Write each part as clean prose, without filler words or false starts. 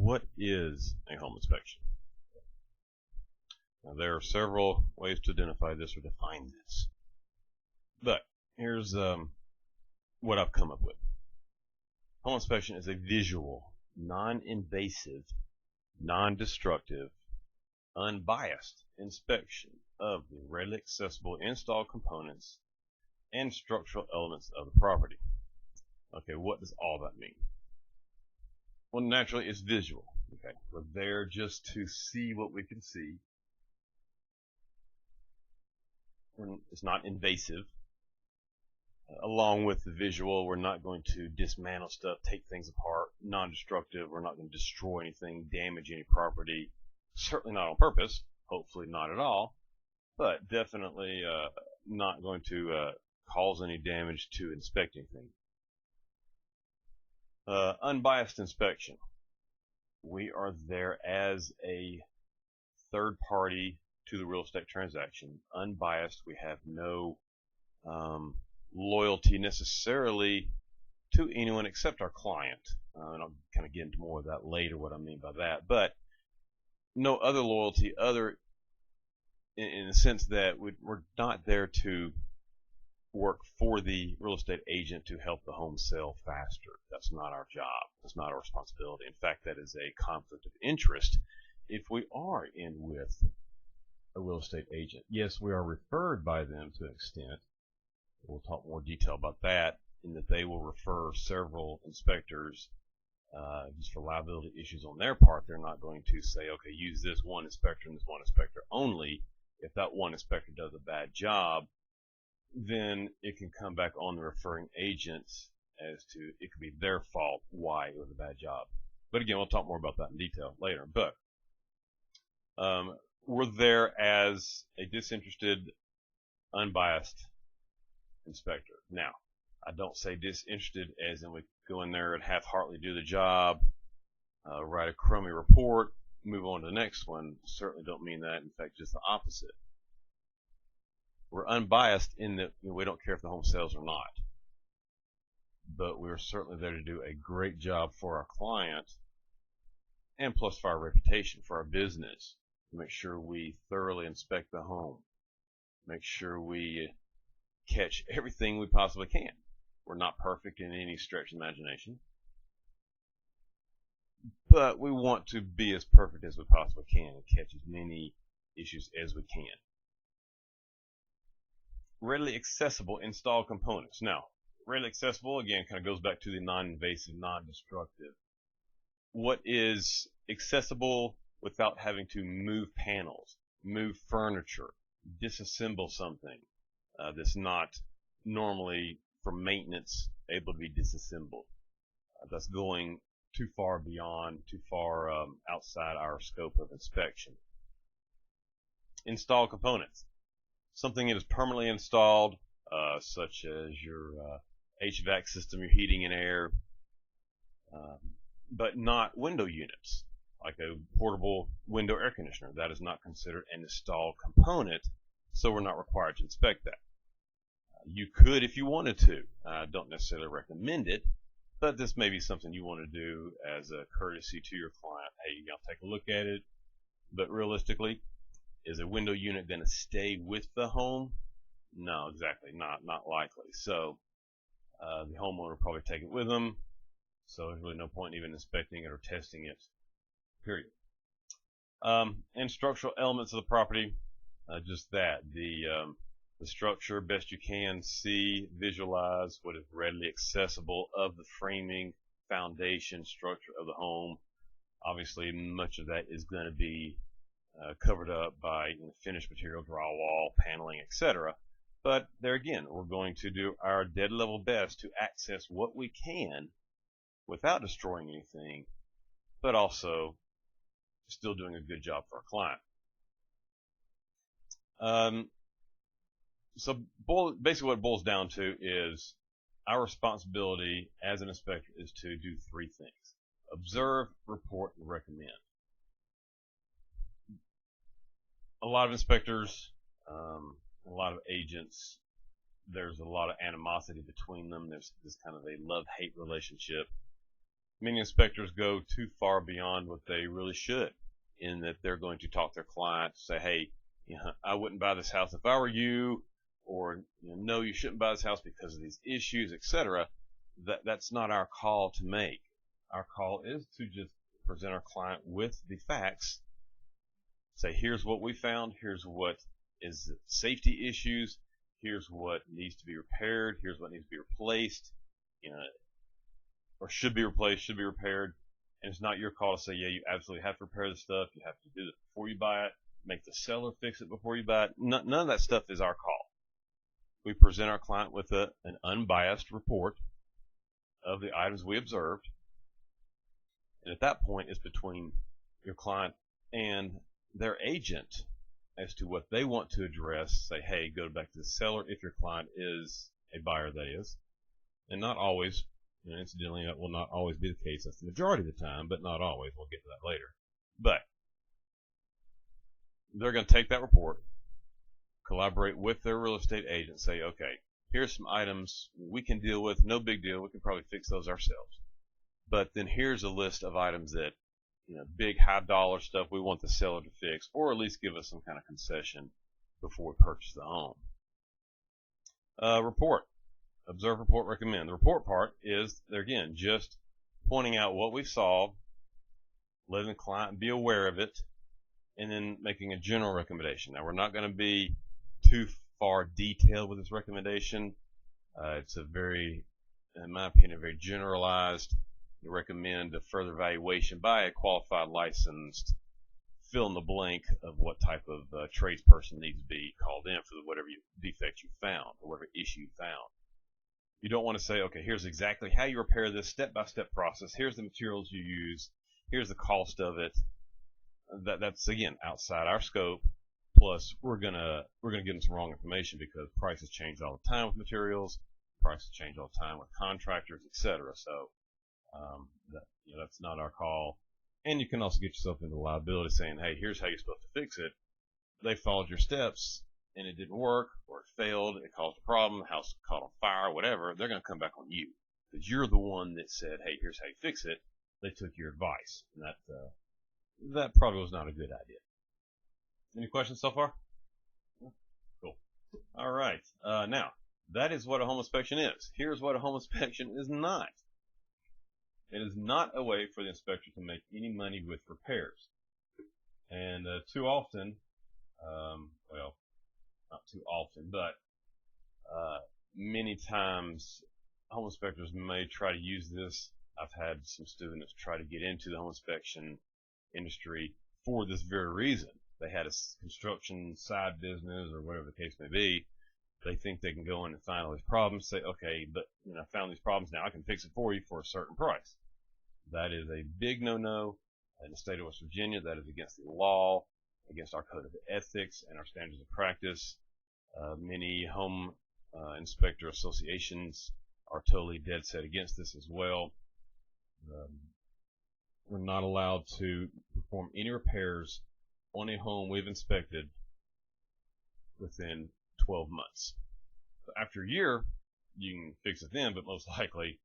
What is a home inspection? Now, there are several ways to identify this or define this, but here's what I've come up with. Home inspection is a visual, non-invasive, non-destructive, unbiased inspection of the readily accessible installed components and structural elements of the property. Okay, what does all that mean? Well, naturally, it's visual. Okay, we're there just to see what we can see. It's not invasive. Along with the visual, we're not going to dismantle stuff, take things apart, non-destructive. We're not going to destroy anything, damage any property. Certainly not on purpose. Hopefully not at all. But definitely not going to cause any damage to inspect anything. Unbiased inspection. We are there as a third party to the real estate transaction. Unbiased. We have no loyalty necessarily to anyone except our client. And I'll kind of get into more of that later, what I mean by that. But no other loyalty other in the sense that we're not there to work for the real estate agent to help the home sell faster. That's not our job. That's not our responsibility. In fact, that is a conflict of interest if we are in with a real estate agent. Yes, we are referred by them to an extent. We'll talk more detail about that, in that they will refer several inspectors just for liability issues on their part. They're not going to say, okay, use this one inspector and this one inspector only. If that one inspector does a bad job, then it can come back on the referring agents as to it could be their fault why it was a bad job. But again, we'll talk more about that in detail later. But we're there as a disinterested, unbiased inspector. Now, I don't say disinterested as in we go in there and half-heartedly do the job, write a crummy report, move on to the next one. Certainly don't mean that. In fact, just the opposite. We're unbiased in that we don't care if the home sells or not. But we're certainly there to do a great job for our client and plus for our reputation, for our business. Make sure we thoroughly inspect the home. Make sure we catch everything we possibly can. We're not perfect in any stretch of the imagination, but we want to be as perfect as we possibly can and catch as many issues as we can. Readily accessible installed components. Now, readily accessible, again, kind of goes back to the non-invasive, non-destructive. What is accessible without having to move panels, move furniture, disassemble something that's not normally for maintenance able to be disassembled? That's going too far beyond, too far outside our scope of inspection. Installed components. Something that is permanently installed, such as your HVAC system, your heating and air, but not window units, like a portable window air conditioner. That is not considered an installed component, so we're not required to inspect that. You could if you wanted to. I don't necessarily recommend it, but this may be something you want to do as a courtesy to your client. Hey, you gotta take a look at it, but realistically, is a window unit going to stay with the home? No, exactly, not likely. So the homeowner will probably take it with them. So there's really no point in even inspecting it or testing it. Period. And structural elements of the property, just that the structure, best you can see, visualize what is readily accessible of the framing, foundation, structure of the home. Obviously, much of that is going to be covered up by finished material, drywall, paneling, etc. But there again, we're going to do our dead level best to access what we can without destroying anything, but also still doing a good job for our client. So basically what it boils down to is our responsibility as an inspector is to do three things: observe, report, and recommend. A lot of inspectors, a lot of agents, there's a lot of animosity between them. There's this kind of a love-hate relationship. Many inspectors go too far beyond what they really should, in that they're going to talk to their client, say, hey, I wouldn't buy this house if I were you, or no, you shouldn't buy this house because of these issues, etc. That's not our call to make. Our call is to just present our client with the facts, say, here's what we found, here's what is the safety issues, here's what needs to be repaired, here's what needs to be replaced, or should be replaced, should be repaired. And it's not your call to say, yeah, you absolutely have to repair the stuff, you have to do it before you buy it, make the seller fix it before you buy it. None of that stuff is our call. We present our client with an unbiased report of the items we observed, and at that point it's between your client and their agent as to what they want to address. Say, hey, go back to the seller if your client is a buyer, that is. And not always, incidentally, that will not always be the case. That's the majority of the time, but not always. We'll get to that later. But they're going to take that report, collaborate with their real estate agent, say, okay, here's some items we can deal with, no big deal, we can probably fix those ourselves. But then here's a list of items that, big high dollar stuff we want the seller to fix, or at least give us some kind of concession before we purchase the home. Report. Observe, report, recommend. The report part is, again, just pointing out what we saw, letting the client be aware of it, and then making a general recommendation. Now, we're not going to be too far detailed with this recommendation. It's a very, in my opinion, very generalized. You recommend a further evaluation by a qualified, licensed, fill in the blank of what type of tradesperson needs to be called in for whatever defect you found or whatever issue you found. You don't want to say, okay, here's exactly how you repair this step-by-step process. Here's the materials you use. Here's the cost of it. That's again outside our scope. Plus, we're gonna give them some wrong information because prices change all the time with materials. Prices change all the time with contractors, etc. So that's not our call. And you can also get yourself into liability saying, hey, here's how you're supposed to fix it. They followed your steps and it didn't work, or it failed, it caused a problem, the house caught on fire, whatever. They're going to come back on you because you're the one that said, hey, here's how you fix it. They took your advice, and that probably was not a good idea. Any questions so far? Cool. All right. Now, that is what a home inspection is. Here's what a home inspection is not. It is not a way for the inspector to make any money with repairs. And too often, well, not too often, but many times home inspectors may try to use this. I've had some students try to get into the home inspection industry for this very reason. They had a construction side business or whatever the case may be. They think they can go in and find all these problems, say, okay, but I found these problems, now I can fix it for you for a certain price. That is a big no-no in the state of West Virginia. That is against the law, against our code of ethics and our standards of practice. Many home inspector associations are totally dead set against this as well. We're not allowed to perform any repairs on a home we've inspected within 12 months. So after a year, you can fix it then, but most likely,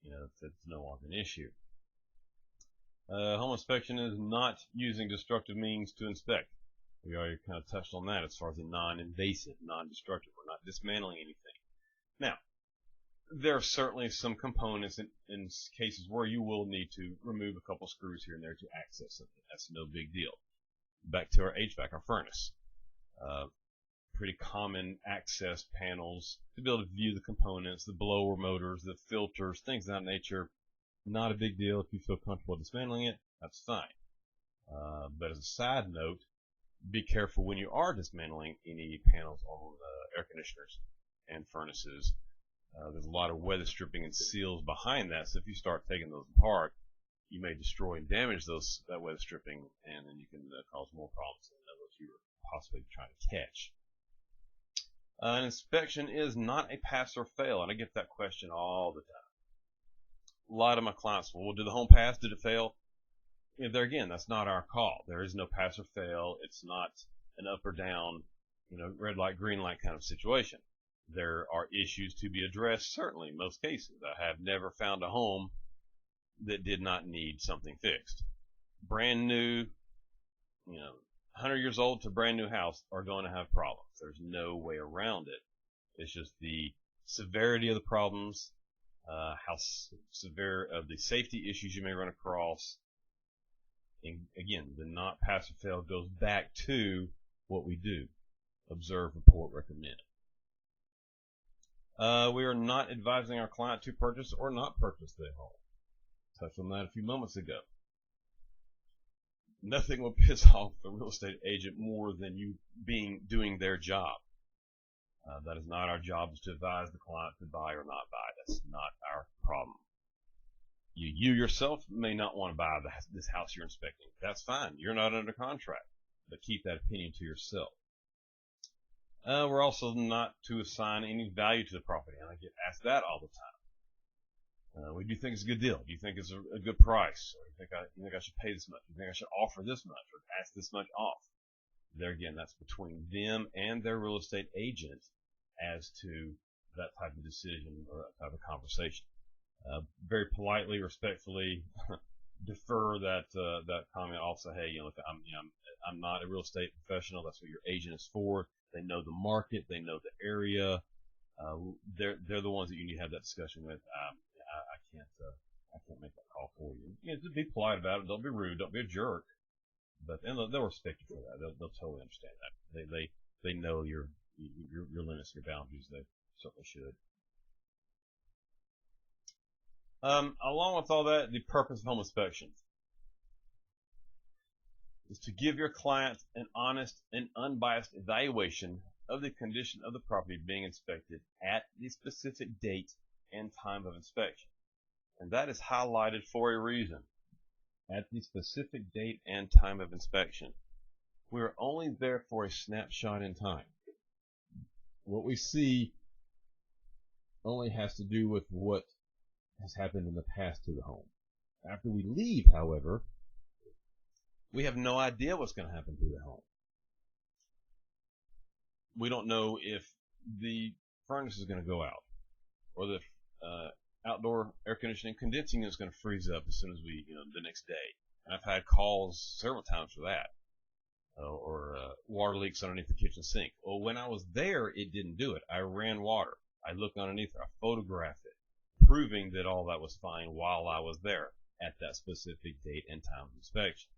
it's no longer an issue. Home inspection is not using destructive means to inspect. We already kind of touched on that as far as the non-invasive, non-destructive. We're not dismantling anything. Now, there are certainly some components in cases where you will need to remove a couple screws here and there to access something. That's no big deal. Back to our HVAC, our furnace. Pretty common access panels to be able to view the components, the blower motors, the filters, things of that nature. Not a big deal. If you feel comfortable dismantling it, that's fine. But as a side note, be careful when you are dismantling any panels on air conditioners and furnaces. There's a lot of weather stripping and seals behind that, so if you start taking those apart, you may destroy and damage that weather stripping, and then you can cause more problems than what you were possibly trying to catch. An inspection is not a pass or fail, and I get that question all the time. A lot of my clients will, well, did the home pass? Did it fail? There again, that's not our call. There is no pass or fail. It's not an up or down, red light, green light kind of situation. There are issues to be addressed, certainly, in most cases. I have never found a home that did not need something fixed. Brand new, 100 years old to brand new house are going to have problems. There's no way around it. It's just the severity of the problems, how severe of the safety issues you may run across. And again, the not pass or fail goes back to what we do: observe, report, recommend. We are not advising our client to purchase or not purchase their home. Touched on that a few moments ago. Nothing will piss off a real estate agent more than you doing their job. That is not our job, is to advise the client to buy or not buy. That's not our problem. You yourself may not want to buy this house you're inspecting. That's fine. You're not under contract, but keep that opinion to yourself. We're also not to assign any value to the property, and I get asked that all the time. Do you think it's a good deal? Do you think it's a good price? Or you think I should pay this much? Do you think I should offer this much or ask this much off? There again, that's between them and their real estate agent as to that type of decision or that type of conversation. Very politely, respectfully defer that comment. Also, hey, look, I'm not a real estate professional. That's what your agent is for. They know the market. They know the area. They're the ones that you need to have that discussion with. I can't make that call for you. Just be polite about it. Don't be rude. Don't be a jerk. But they'll respect you for that. They'll totally understand that. They know your limits, your boundaries. They certainly should. Along with all that, the purpose of home inspections is to give your client an honest and unbiased evaluation of the condition of the property being inspected at the specific date and time of inspection. And that is highlighted for a reason. At the specific date and time of inspection. We are only there for a snapshot in time. What we see only has to do with what has happened in the past to the home. After we leave, however, we have no idea what's going to happen to the home. We don't know if the furnace is going to go out, or the outdoor air conditioning condensing is going to freeze up as soon as the next day. And I've had calls several times for that. Or water leaks underneath the kitchen sink. Well, when I was there, it didn't do it. I ran water. I looked underneath it. I photographed it, proving that all that was fine while I was there at that specific date and time of inspection.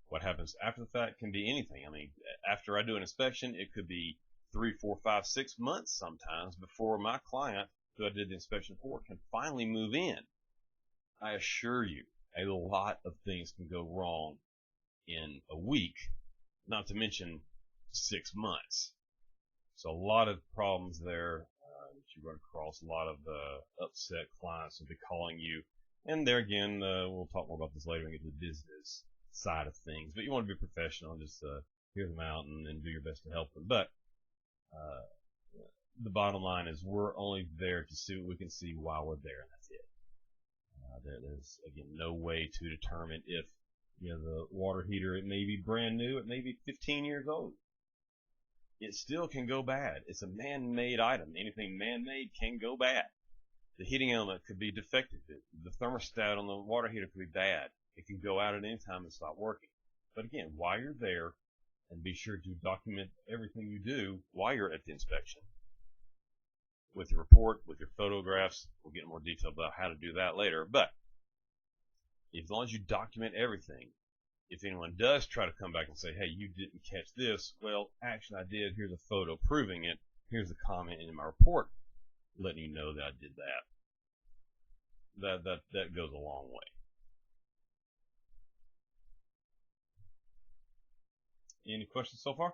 What happens after the fact can be anything. I mean, after I do an inspection, it could be 3, 4, 5, 6 months sometimes before my client, who I did the inspection for, can finally move in. I assure you, a lot of things can go wrong in a week, not to mention 6 months. So a lot of problems there that you run across. A lot of upset clients will be calling you. And there again, we'll talk more about this later when we get to the business side of things. But you want to be professional and just hear them out and do your best to help them. But the bottom line is we're only there to see what we can see while we're there, and that's it. There's, again, no way to determine if the water heater, it may be brand new, it may be 15 years old. It still can go bad. It's a man-made item. Anything man-made can go bad. The heating element could be defective. The thermostat on the water heater could be bad. It can go out at any time and stop working. But again, while you're there, and be sure to document everything you do while you're at the inspection. With your report, with your photographs. We'll get more detail about how to do that later. But as long as you document everything, if anyone does try to come back and say, hey, you didn't catch this, well, actually I did. Here's a photo proving it. Here's a comment in my report letting you know that I did that. That goes a long way. Any questions so far?